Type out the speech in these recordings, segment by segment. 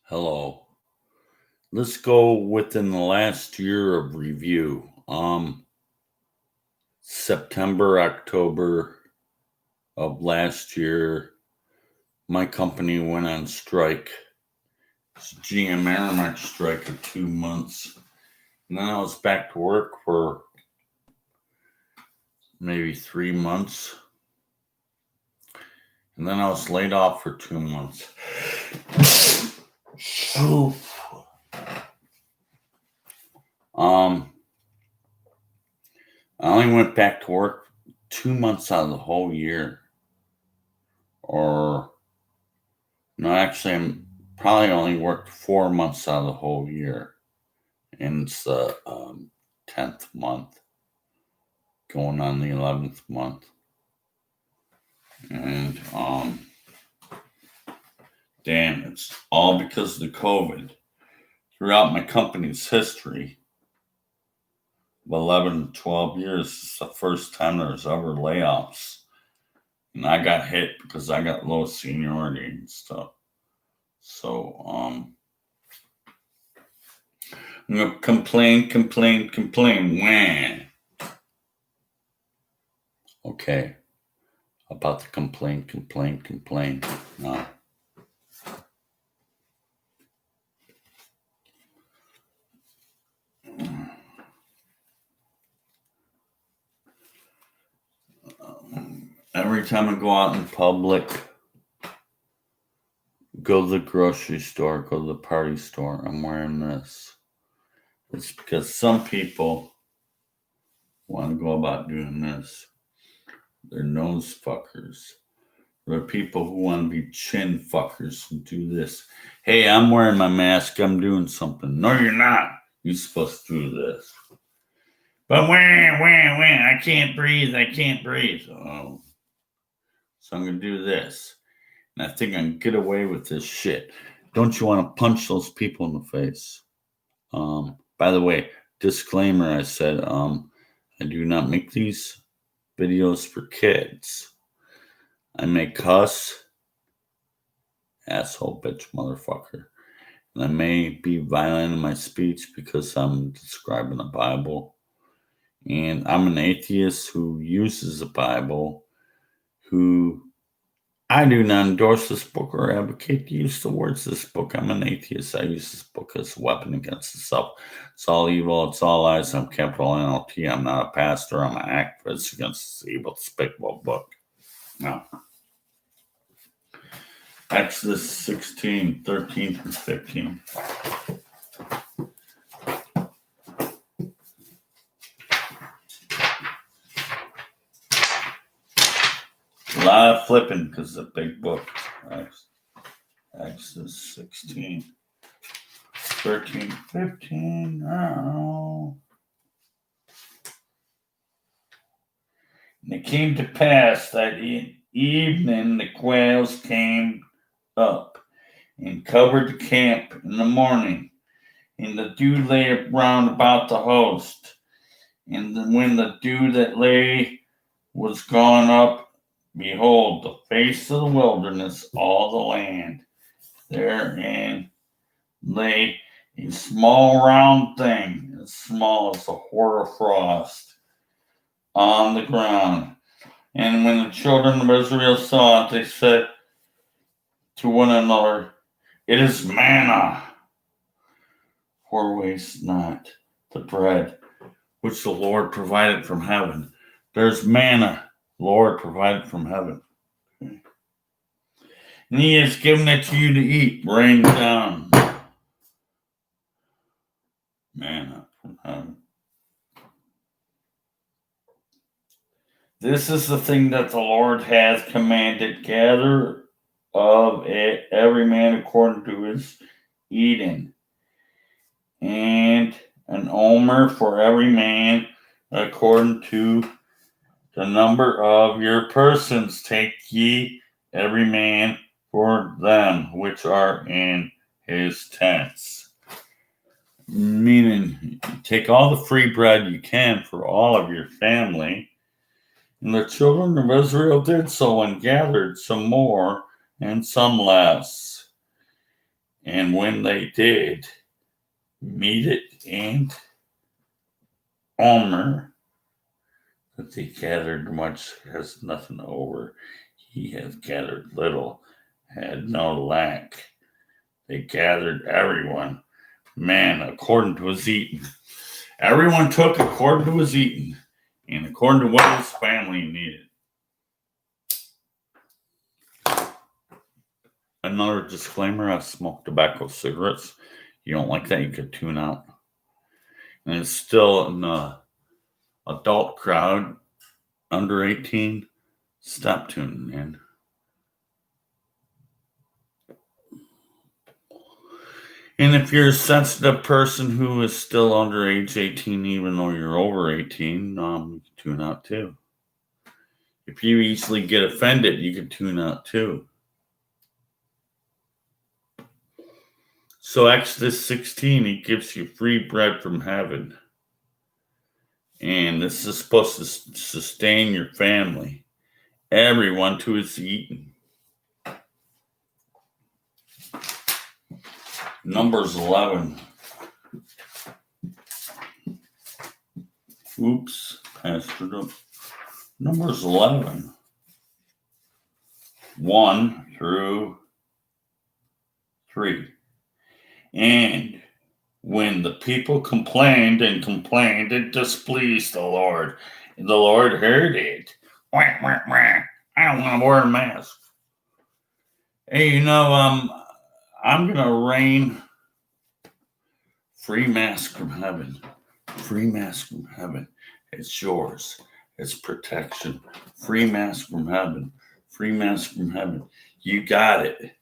Hello. Let's go within the last year of review. September, October of last year, my company went on strike. It's GM Aramark strike of 2 months. And then I was back to work for maybe 3 months. And then I was laid off for 2 months. I only went back to work 2 months out of the whole year. No, actually, I probably only worked 4 months out of the whole year. And it's the 10th month, going on the 11th month. And, damn, it's all because of the COVID. Throughout my company's history of 11 to 12 years, it's the first time there's ever layoffs. And I got hit because I got low seniority and stuff. So, I'm going to complain. When? Okay. About the complain. No. Every time I go out in public, go to the grocery store, go to the party store, I'm wearing this. It's because some people want to go about doing this. They're nose fuckers. There are people who want to be chin fuckers and do this. Hey, I'm wearing my mask. I'm doing something. No, you're not. You're supposed to do this. But when, I can't breathe. Oh. So I'm going to do this. And I think I can get away with this shit. Don't you want to punch those people in the face? By the way, disclaimer, I said, I do not make these videos for kids. I may cuss, asshole, bitch, motherfucker. And I may be violent in my speech because I'm describing the Bible. And I'm an atheist who uses the Bible, who I do not endorse this book or advocate the use of the words of this book. I'm an atheist. I use this book as a weapon against itself. It's all evil. It's all lies. I'm capital NLT. I'm not a pastor. I'm an activist against this evil, despicable book. No. Exodus 16, 13 through 15. A lot of flipping because it's a big book. Exodus 16, 13, 15. Oh. And it came to pass that evening the quails came up and covered the camp in the morning, and the dew lay round about the host. And when the dew that lay was gone up, behold, the face of the wilderness, all the land, therein lay a small round thing, as small as a hoar of frost, on the ground. And when the children of Israel saw it, they said to one another, it is manna, for waste not the bread which the Lord provided from heaven. There's manna, Lord provided from heaven. Okay. And he has given it to you to eat, rain down. Manna from heaven. This is the thing that the Lord has commanded. Gather of it every man according to his eating, and an omer for every man according to the number of your persons. Take ye every man for them which are in his tents. Meaning, take all the free bread you can for all of your family. And the children of Israel did so and gathered some more and some less. And when they did meet it and Omer, that they gathered much, has nothing over. He has gathered little, had no lack. They gathered everyone, man, according to his eating. Everyone took according to his eating and according to what his family needed. Another disclaimer, I smoke tobacco cigarettes. You don't like that, you could tune out. And it's still an adult crowd, under 18, stop tuning in. And if you're a sensitive person who is still under age 18, even though you're over 18, you can tune out too. If you easily get offended, you can tune out too. So Exodus 16, he gives you free bread from heaven. And this is supposed to sustain your family. Everyone to his eating. Numbers 11. Oops, passed it up. Numbers 11. 1 through 3. And when the people complained, it displeased the Lord. And the Lord heard it. Wah, wah, wah. I don't want to wear a mask. Hey, I'm going to rain free mask from heaven. Free mask from heaven. It's yours. It's protection. Free mask from heaven. Free mask from heaven. You got it.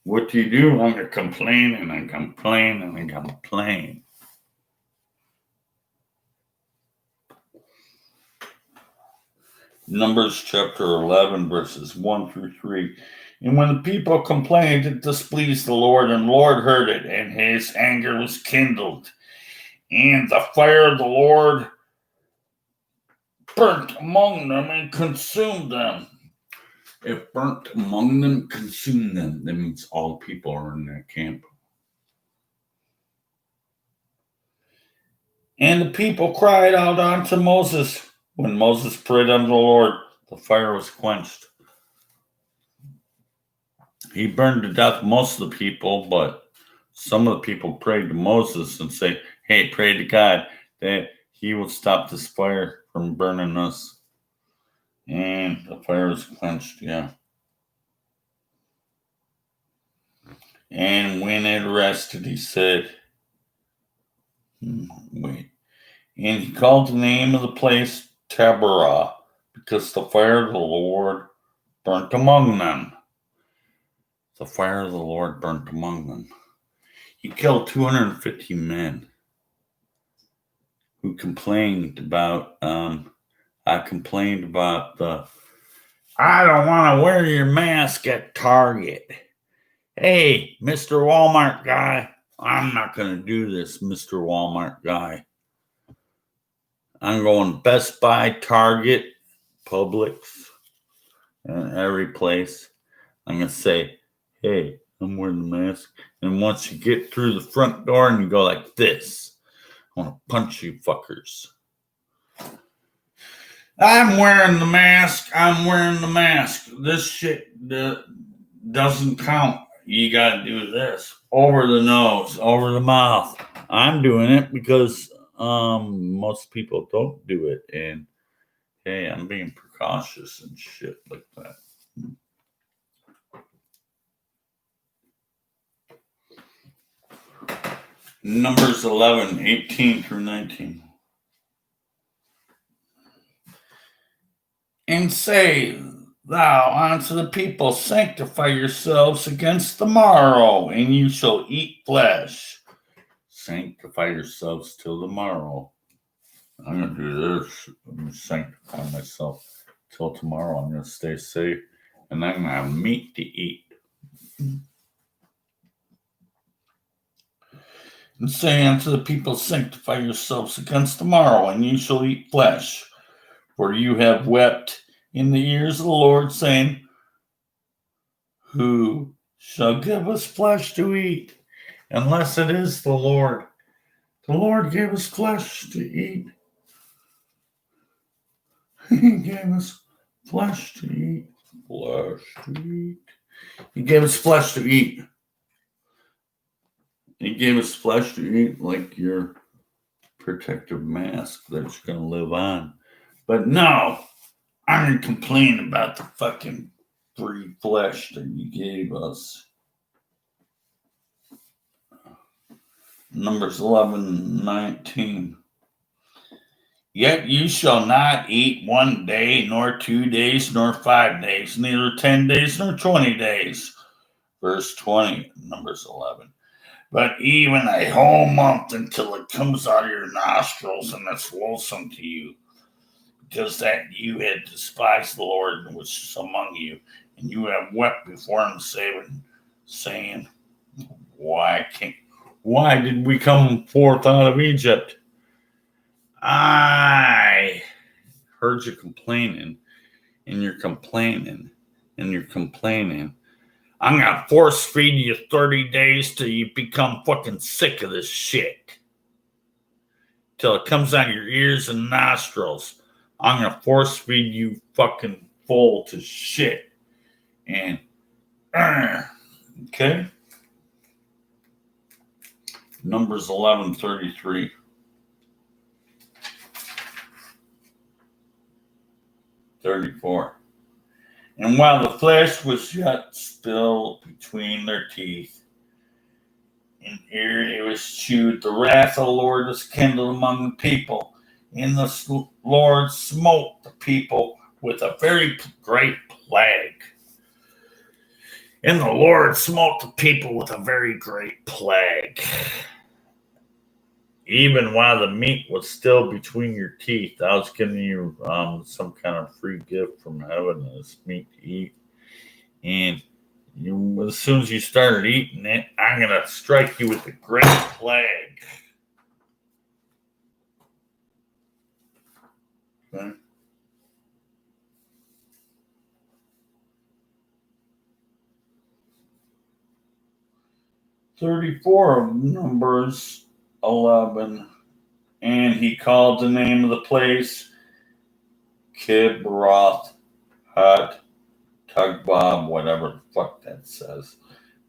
What do you do? I'm going to complain and complain. Numbers chapter 11, verses 1 through 3. And when the people complained, it displeased the Lord, and the Lord heard it, and his anger was kindled. And the fire of the Lord burnt among them and consumed them. It burnt among them, consumed them. That means all people are in that camp. And the people cried out unto Moses. When Moses prayed unto the Lord, the fire was quenched. He burned to death most of the people, but some of the people prayed to Moses and say, hey, pray to God that he will stop this fire from burning us. And the fire was quenched, yeah. And when it rested, he said, wait. And he called the name of the place Taberah, because the fire of the Lord burnt among them. The fire of the Lord burnt among them. He killed 250 men who complained about, I complained about I don't want to wear your mask at Target. Hey, Mr. Walmart guy, I'm not going to do this, Mr. Walmart guy. I'm going Best Buy, Target, Publix, and every place. I'm going to say, hey, I'm wearing the mask. And once you get through the front door and you go like this, I want to punch you fuckers. I'm wearing the mask. This shit doesn't count. You got to do this. Over the nose, over the mouth. I'm doing it because most people don't do it. And, hey, I'm being precautious and shit like that. Numbers 11, 18 through 19. And say thou unto the people, sanctify yourselves against the morrow, and you shall eat flesh. Sanctify yourselves till the morrow. I'm going to do this. I'm going to sanctify myself till tomorrow. I'm going to stay safe, and I'm going to have meat to eat. And say unto the people, sanctify yourselves against the morrow, and you shall eat flesh. For you have wept in the ears of the Lord, saying, who shall give us flesh to eat, unless it is the Lord. The Lord gave us flesh to eat. He gave us flesh to eat. Flesh to eat. He gave us flesh to eat. He gave us flesh to eat like your protective mask that's going to live on. But no, I'm going to complain about the fucking free flesh that you gave us. Numbers 11:19. Yet you shall not eat 1 day, nor 2 days, nor 5 days, neither 10 days, nor 20 days. Verse 20, Numbers 11. But even a whole month until it comes out of your nostrils and it's loathsome to you, because that you had despised the Lord which is among you, and you have wept before him, saying, why did we come forth out of Egypt? I heard you complaining, and you're complaining, and you're complaining. I'm going to force feed you 30 days till you become fucking sick of this shit. Till it comes out of your ears and nostrils. I'm going to force feed you fucking full to shit. And, okay. Numbers 11:33. 34. And while the flesh was yet still between their teeth, and ere it was chewed, the wrath of the Lord was kindled among the people, and the Lord smote the people with a very great plague. And the Lord smote the people with a very great plague. Even while the meat was still between your teeth, I was giving you some kind of free gift from heaven, this meat to eat. And as soon as you started eating it, I'm going to strike you with a great plague. Okay. (34) of Numbers 11. And he called the name of the place Kibroth Hattaavah, whatever the fuck that says.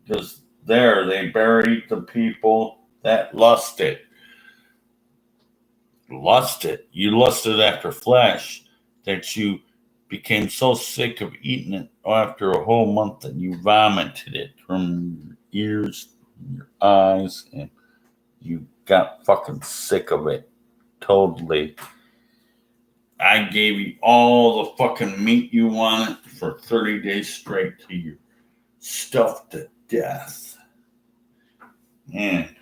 Because there they buried the people that lusted. You lusted after flesh that you became so sick of eating it after a whole month that you vomited it from your ears, your eyes, and you got fucking sick of it. Totally. I gave you all the fucking meat you wanted for 30 days straight till you stuffed to death. And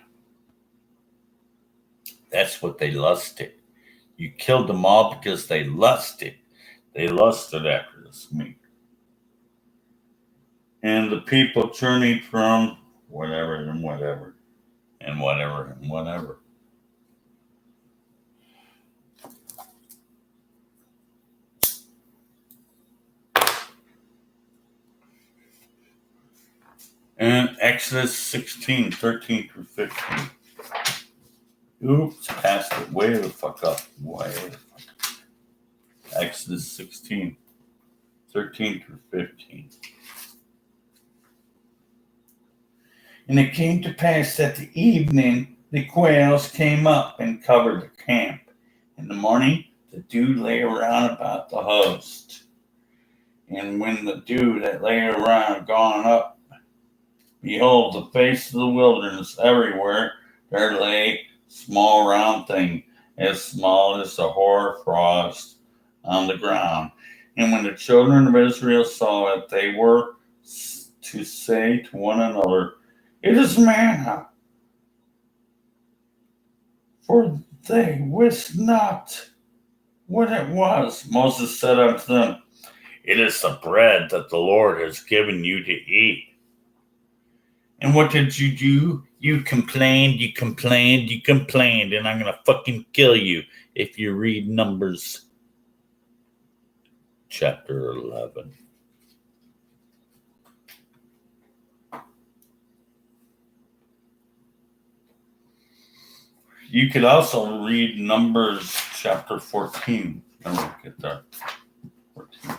that's what they lusted. You killed them all because they lusted. They lusted after this meat. And the people journeyed from whatever and whatever and whatever and whatever. And Exodus 16:13-15. Oops, passed it way the fuck up. Exodus 16:13-15. And it came to pass that the evening the quails came up and covered the camp. In the morning the dew lay around about the host. And when the dew that lay around gone up, behold, the face of the wilderness everywhere there lay small round thing, as small as a hoar frost on the ground. And when the children of Israel saw it, they were to say to one another, it is manna. For they wist not what it was. Moses said unto them, it is the bread that the Lord has given you to eat. And what did you do? You complained, and I'm going to fucking kill you if you read Numbers chapter 11. You could also read Numbers chapter 14. Let me get there. 14.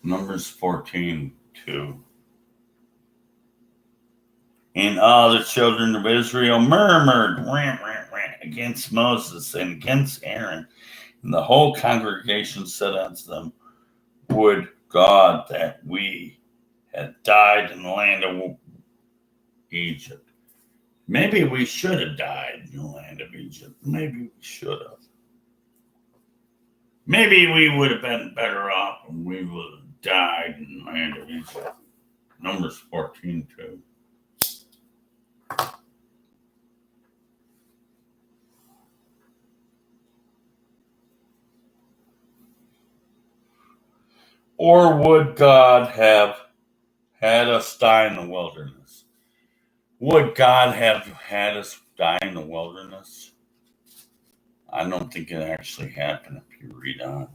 Numbers 14:2. And all the children of Israel murmured against Moses and against Aaron. And the whole congregation said unto them, would God that we had died in the land of Egypt. Maybe we should have died in the land of Egypt. Maybe we should have. Maybe we would have been better off when we would have died in the land of Egypt. Numbers 14:2. Or would God have had us die in the wilderness? Would God have had us die in the wilderness? I don't think it actually happened if you read on.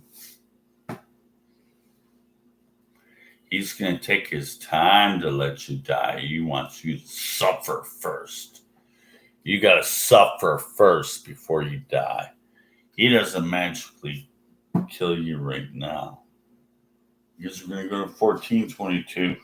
He's going to take his time to let you die. He wants you to suffer first. You got to suffer first before you die. He doesn't magically kill you right now. Because we're going to go to 14:22.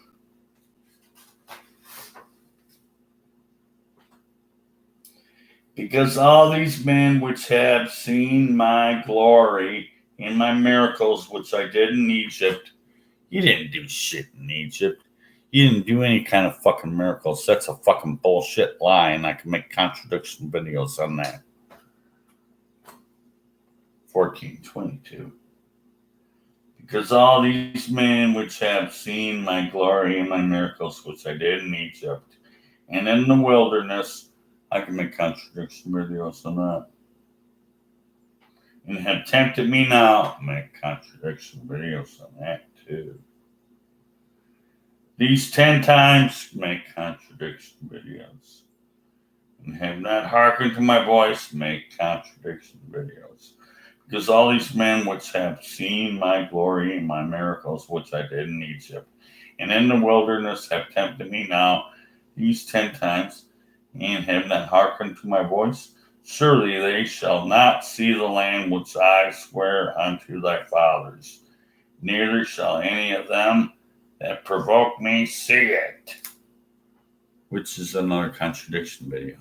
Because all these men which have seen my glory and my miracles which I did in Egypt. You didn't do shit in Egypt. You didn't do any kind of fucking miracles. That's a fucking bullshit lie, and I can make contradiction videos on that. 14:22. Because all these men which have seen my glory and my miracles which I did in Egypt and in the wilderness, I can make contradiction videos on that. And have tempted me now, make contradiction videos on that too. These 10 times make contradiction videos. And have not hearkened to my voice, make contradiction videos. Because all these men which have seen my glory and my miracles which I did in Egypt and in the wilderness have tempted me now these 10 times and have not hearkened to my voice, surely they shall not see the land which I swear unto thy fathers, neither shall any of them that provoke me see it. Which is another contradiction video.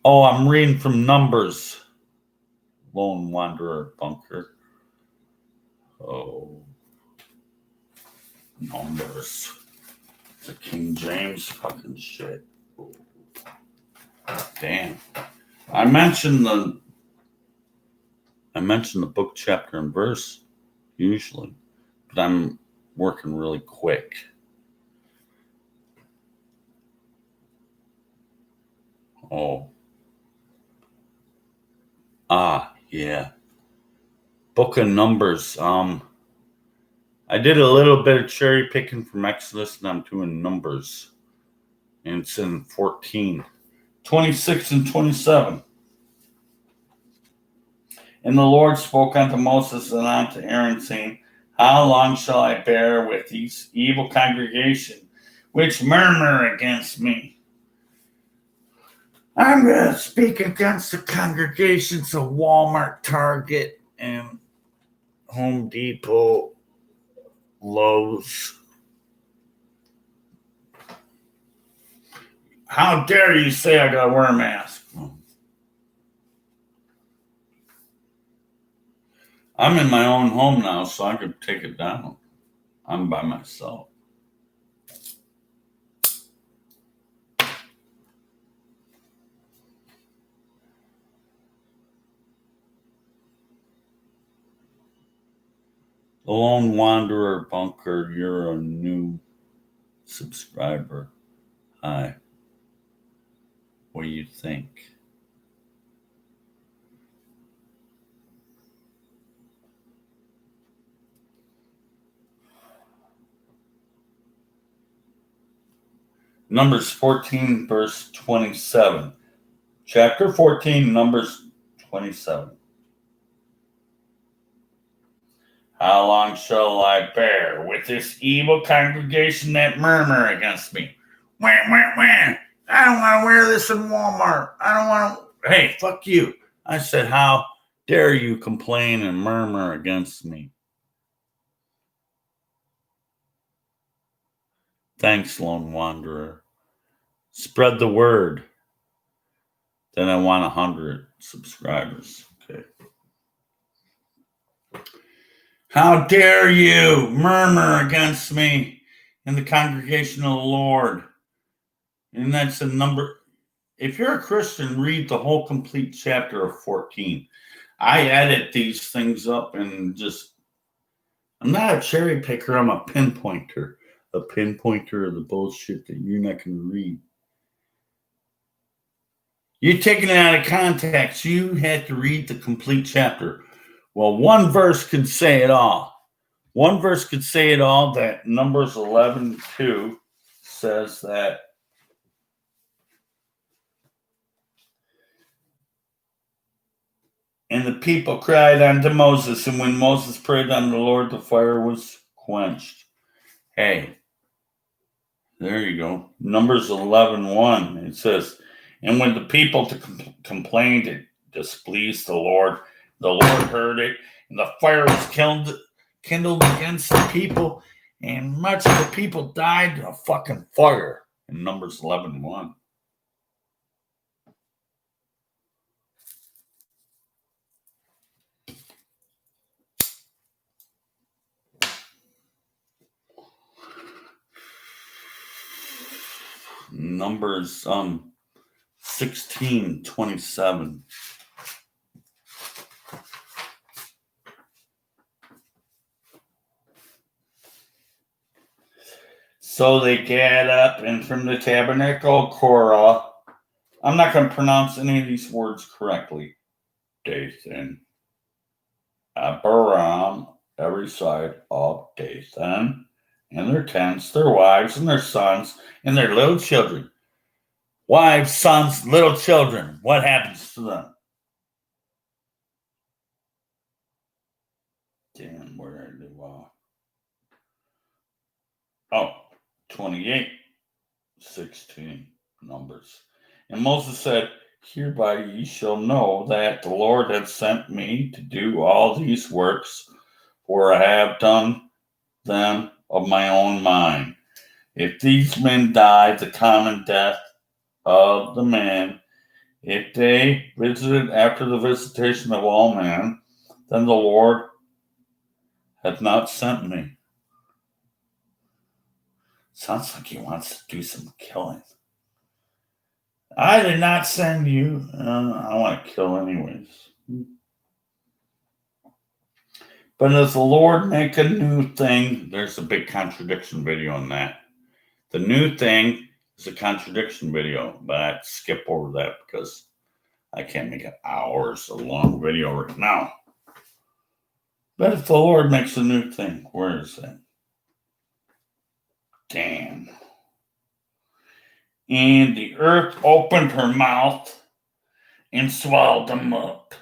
Oh, I'm reading from Numbers. Lone Wanderer Bunker. Oh. Numbers. The King James fucking shit. Damn. I mentioned the book, chapter, and verse usually, but I'm working really quick. Oh. Yeah. Book of Numbers. I did a little bit of cherry picking from Exodus, and I'm doing Numbers. And it's in 14, 26, and 27. And the Lord spoke unto Moses and unto Aaron, saying, how long shall I bear with these evil congregation, which murmur against me? I'm going to speak against the congregations of Walmart, Target, and Home Depot, Lowe's. How dare you say I got to wear a mask? I'm in my own home now, so I could take it down. I'm by myself. The Lone Wanderer Bunker, you're a new subscriber. Hi. What do you think? Numbers 14, verse 27. Chapter 14, Numbers 27. How long shall I bear with this evil congregation that murmur against me? Wah, wah, wah. I don't want to wear this in Walmart. I don't want to. Hey, fuck you. I said, how dare you complain and murmur against me? Thanks, Lone Wanderer. Spread the word. Then I want 100 subscribers. Okay. How dare you murmur against me in the congregation of the Lord? And that's a number. If you're a Christian, read the whole complete chapter of 14. I edit these things up and I'm not a cherry picker, I'm a pinpointer. A pinpointer of the bullshit that you're not going to read. You're taking it out of context. You had to read the complete chapter. Well, one verse could say it all. One verse could say it all, that Numbers 11:2 says that and the people cried unto Moses, and when Moses prayed unto the Lord, the fire was quenched. Hey, there you go. Numbers 11:1. It says, and when the people complained, it displeased the Lord heard it, and the fire was kindled against the people, and much of the people died in a fucking fire. In Numbers 11:1. Numbers 16:27. So they get up, and from the tabernacle of Korah, I'm not going to pronounce any of these words correctly. Dathan, Abiram, every side of Dathan, and their tents, their wives, and their sons, and their little children. Wives, sons, little children. What happens to them? Damn, where are they? Wow. 28:16 Numbers. And Moses said, hereby ye shall know that the Lord hath sent me to do all these works, for I have done them of my own mind. If these men die the common death of the man, if they visited after the visitation of all men, then the Lord hath not sent me. Sounds like he wants to do some killing. I did not send you. I want to kill anyways. But does the Lord make a new thing? There's a big contradiction video on that. The new thing is a contradiction video, but I skip over that because I can't make an hours long video right now. But if the Lord makes a new thing, where is that? Damn. And the earth opened her mouth and swallowed them up.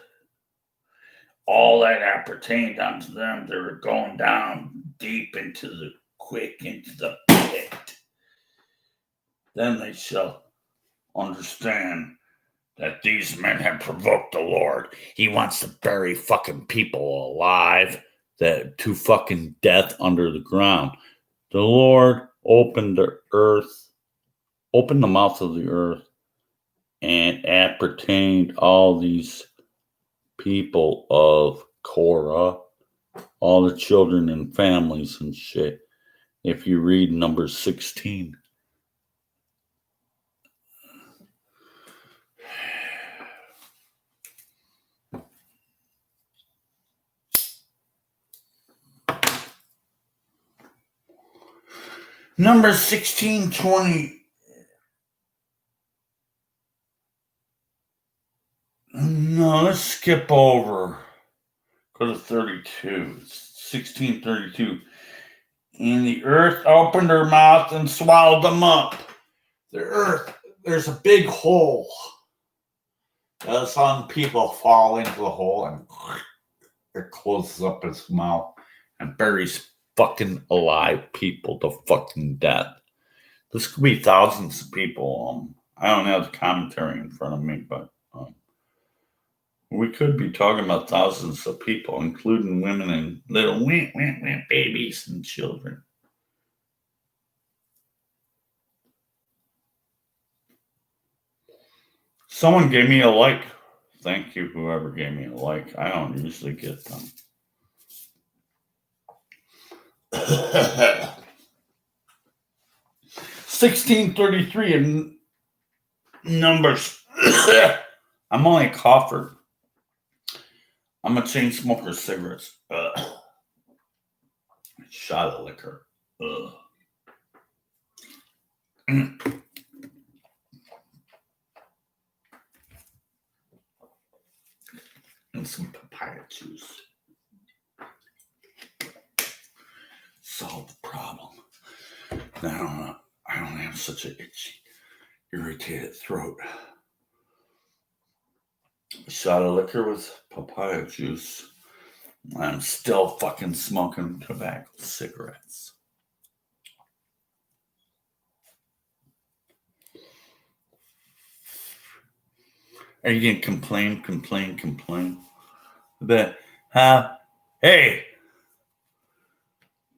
All that appertained unto them, they were going down deep into the pit. Then they shall understand that these men have provoked the Lord. He wants to bury fucking people alive to fucking death under the ground. The Lord opened the mouth of the earth, and appertained all these people of Korah, all the children and families and shit. If you read Numbers 16. Numbers 16:20. No, let's skip over. Go to 32. 16:32. And the earth opened her mouth and swallowed them up. the earth, there's a big hole. Some people fall into the hole and it closes up its mouth and buries fucking alive people to fucking death. This could be thousands of people. I don't have the commentary in front of me, but we could be talking about thousands of people, including women and little babies and children. Someone gave me a like. Thank you, whoever gave me a like. I don't usually get them. 1633 in Numbers. I'm only a cougher. I'm a chain smoker of cigarettes. Shot of liquor. And some papaya juice. Solve the problem. Now I don't have such an itchy, irritated throat. A shot of liquor with papaya juice. I'm still fucking smoking tobacco cigarettes. Are you going to complain? That, hey,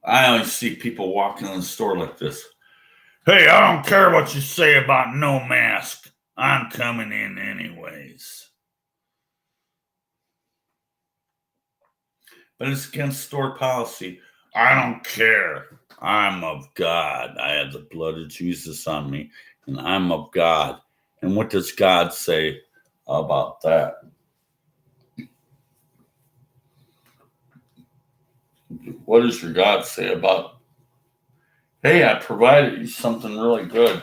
I always see people walking in the store like this. Hey, I don't care what you say about no mask. I'm coming in anyways. But it's against store policy. I don't care. I'm of God. I have the blood of Jesus on me, and I'm of God. And what does God say about that? What does your God say about, hey, I provided you something really good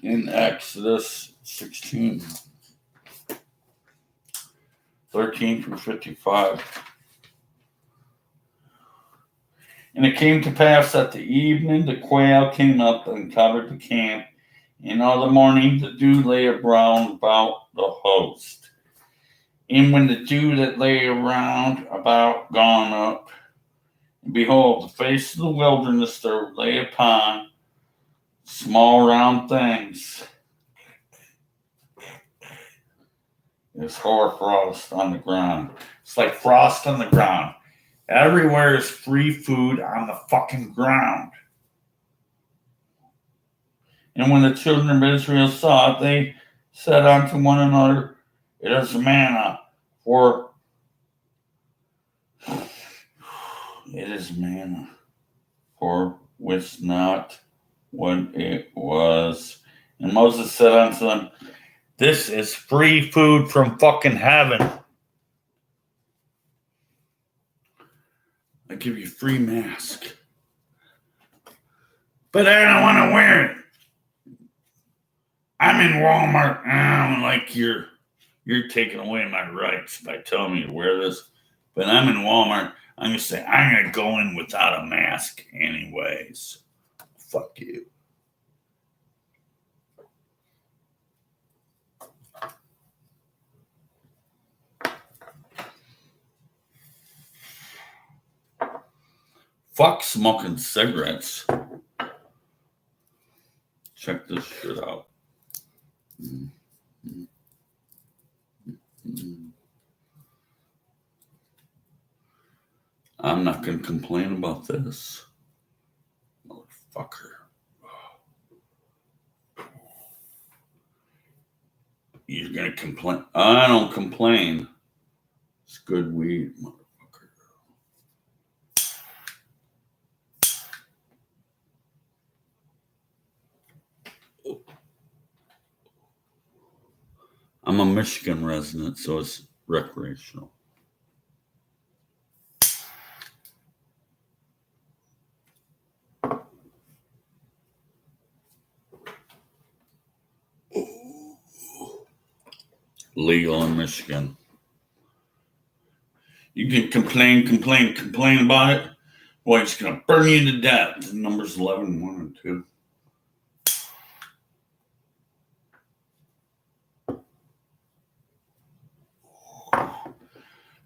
in Exodus 16, 13 through 55. And it came to pass at the evening the quail came up and covered the camp, and all the morning the dew lay around about the host. And when the dew that lay around about gone up, and behold, the face of the wilderness there lay upon small round things. It's hoarfrost on the ground. It's like frost on the ground. Everywhere is free food on the fucking ground. And when the children of Israel saw it, they said unto one another, it is manna, for it is manna, for wist not what it was. And Moses said unto them, this is free food from fucking heaven. I give you free mask. But I don't want to wear it. I'm in Walmart. I don't like you're taking away my rights by telling me to wear this. But I'm in Walmart. I'm going to say, I'm going to go in without a mask anyways. Fuck you. Fuck smoking cigarettes. Check this shit out. I'm not going to complain about this. Motherfucker. You're going to complain? I don't complain. It's good weed, motherfucker. I'm a Michigan resident, so it's recreational. Legal in Michigan. You can complain about it. Boy, it's going to burn you to death. Numbers 11, 1 and 2.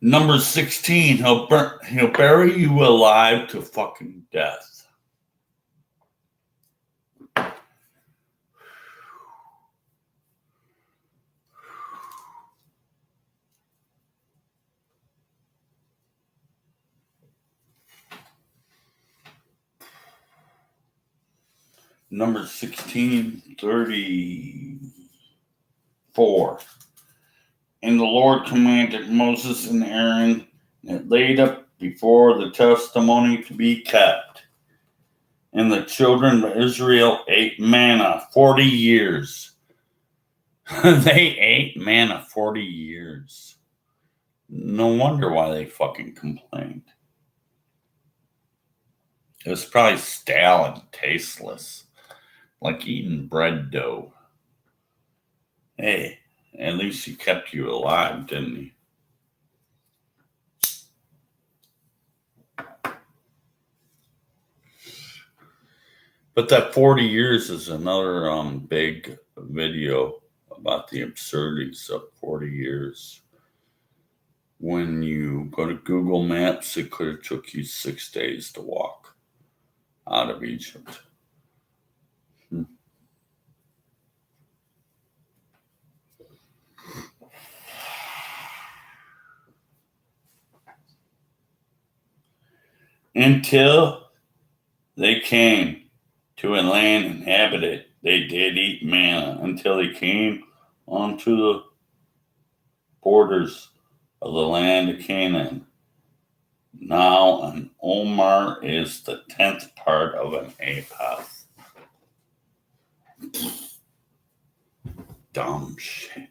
Number 16, he'll bury you alive to fucking death. Number 1634. And the Lord commanded Moses and Aaron and laid up before the testimony to be kept. And the children of Israel ate manna 40 years. They ate manna 40 years. No wonder why they fucking complained. It was probably stale and tasteless, like eating bread dough. Hey, at least he kept you alive, didn't he? But that 40 years is another big video about the absurdities of 40 years. When you go to Google Maps, it could have took you 6 days to walk out of Egypt. Until they came to a land inhabited, they did eat manna until they came onto the borders of the land of Canaan. Now an omer is the 10th part of an ephah. Dumb shit.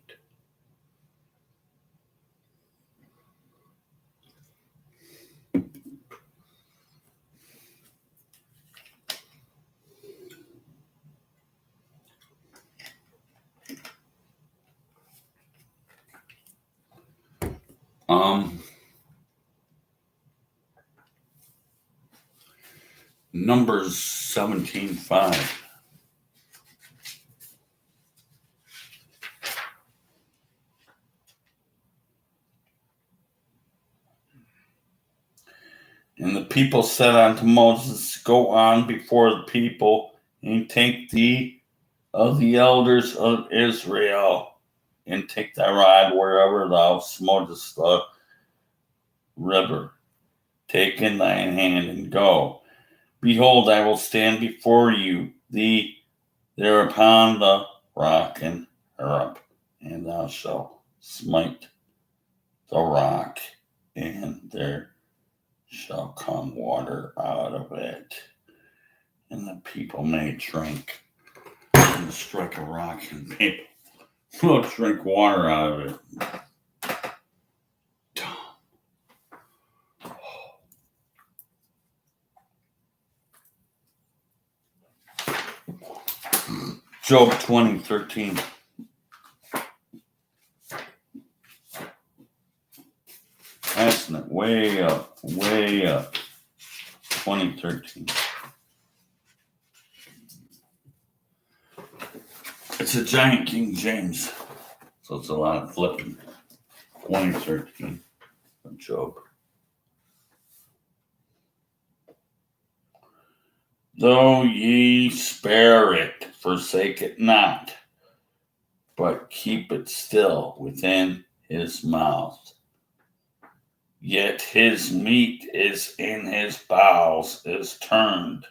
Numbers 17:5. And the people said unto Moses, Go on before the people, and take thee of the elders of Israel, and take thy rod wherever thou smotest the river. Take in thine hand and go. Behold, I will stand before you, thee there upon the rock in Horeb, and thou shalt smite the rock, and there shall come water out of it, and the people may drink. And strike a rock, and people will drink water out of it. Job 20:13. Passing it way up, 2013. It's a giant King James, so it's a lot of flipping. 2013 of Job. Though ye spare it, forsake it not, but keep it still within his mouth. Yet his meat is in his bowels is turned.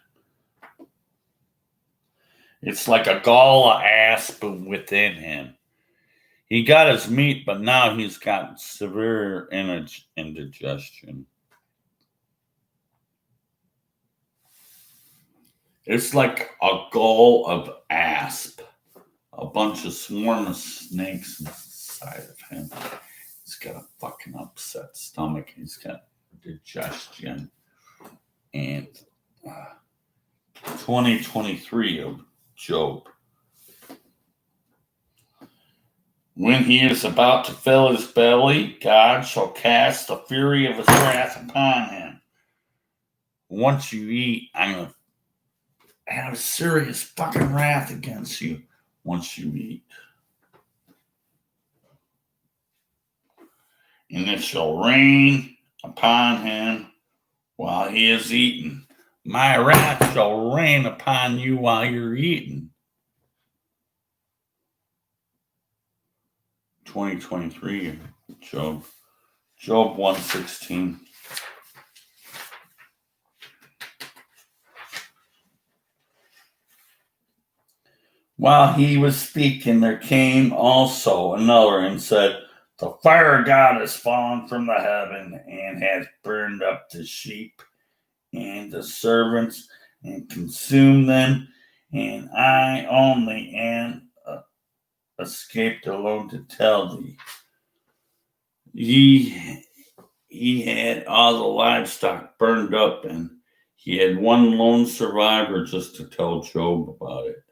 It's like a gall of asp within him. He got his meat, but now he's got severe indigestion. It's like a gall of asp. A bunch of swarm of snakes inside of him. He's got a fucking upset stomach. He's got digestion. And 2023 of Job. When he is about to fill his belly, God shall cast the fury of his wrath upon him. Once you eat, I'm going to have a serious fucking wrath against you once you eat. and it shall rain upon him while he is eating. My wrath shall rain upon you while you're eating. 2023, Job. Job 1:16. While he was speaking, there came also another and said, the fire of God has fallen from the heaven and has burned up the sheep and the servants and consumed them, and I only am escaped alone to tell thee. He had all the livestock burned up, and he had one lone survivor just to tell Job about it.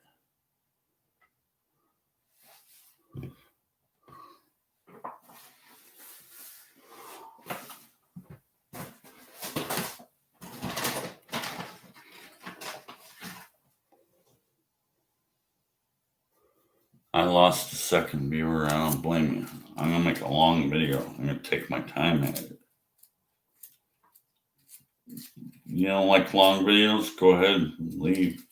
I lost a second viewer. I don't blame you. I'm going to make a long video. I'm going to take my time at it. You don't like long videos? Go ahead and leave.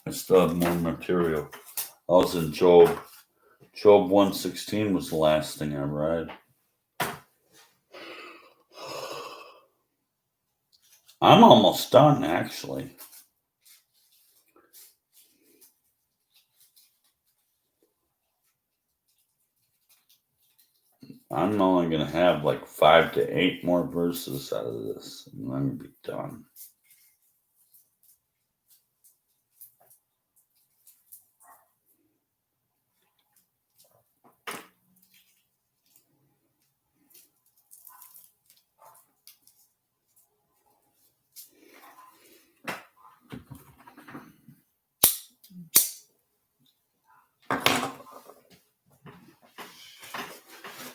I still have more material. I was in Job. Job 1:16 was the last thing I read. I'm almost done, actually. I'm only going to have like 5 to 8 more verses out of this, and I'm going to be done.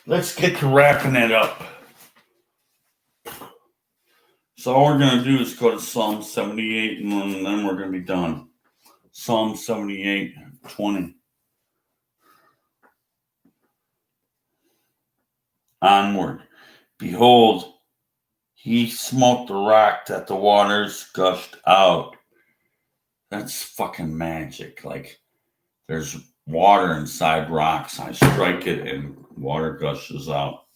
Let's get to wrapping it up. So all we're going to do is go to Psalm 78, and then we're going to be done. Psalm 78, 20. Onward. Behold, he smote the rock that the waters gushed out. That's fucking magic. Like, there's water inside rocks. I strike it and water gushes out.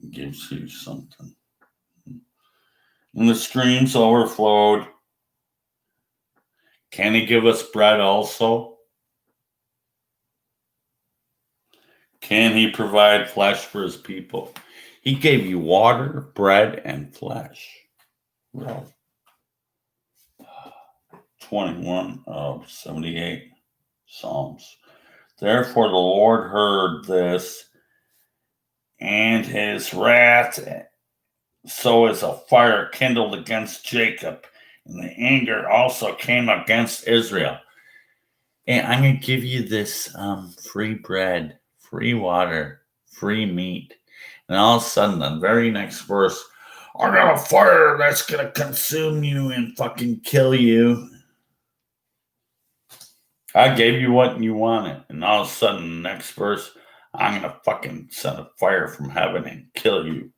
It gives you something. And the streams overflowed. Can he give us bread also? Can he provide flesh for his people? He gave you water, bread, and flesh. Well, 21 of 78 Psalms. Therefore the Lord heard this, and his wrath, so as a fire kindled against Jacob, and the anger also came against Israel. And I'm going to give you this free bread, free water, free meat. And all of a sudden, the very next verse, I got a fire that's going to consume you and fucking kill you. I gave you what you wanted. And all of a sudden, the next verse, I'm going to fucking send a fire from heaven and kill you.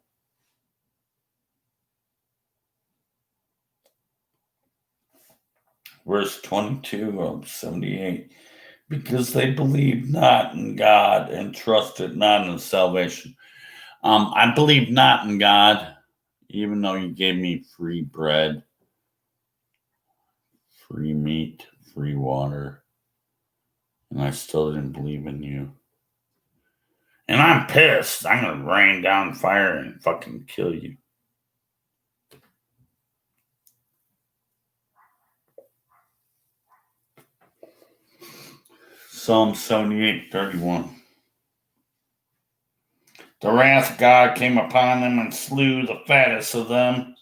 Verse 22 of 78. Because they believed not in God and trusted not in salvation. I believe not in God, even though you gave me free bread, free meat, free water, and I still didn't believe in you. And I'm pissed. I'm going to rain down fire and fucking kill you. Psalm 78:31. The wrath of God came upon them and slew the fattest of them.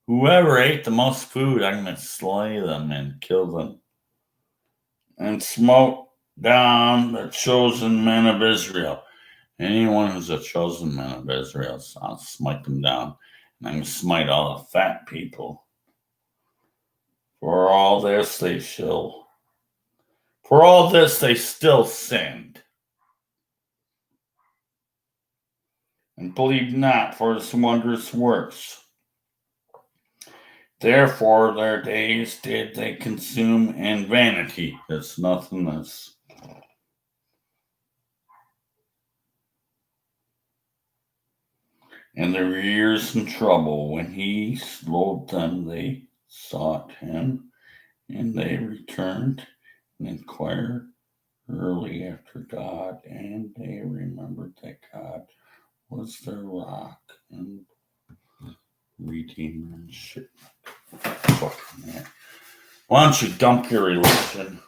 Whoever ate the most food, I'm going to slay them and kill them. And smote down the chosen men of Israel. Anyone who's a chosen man of Israel, I'll smite them down. And I'm going to smite all the fat people. For all this they still sinned. and believed not for his wondrous works. Therefore their days did they consume in vanity, that's nothingness. And their years in trouble, when he slowed them, they sought him, and they returned and inquired early after God, and they remembered that God was their rock and redeemer and shit. Fucking man. Why don't you dump your religion?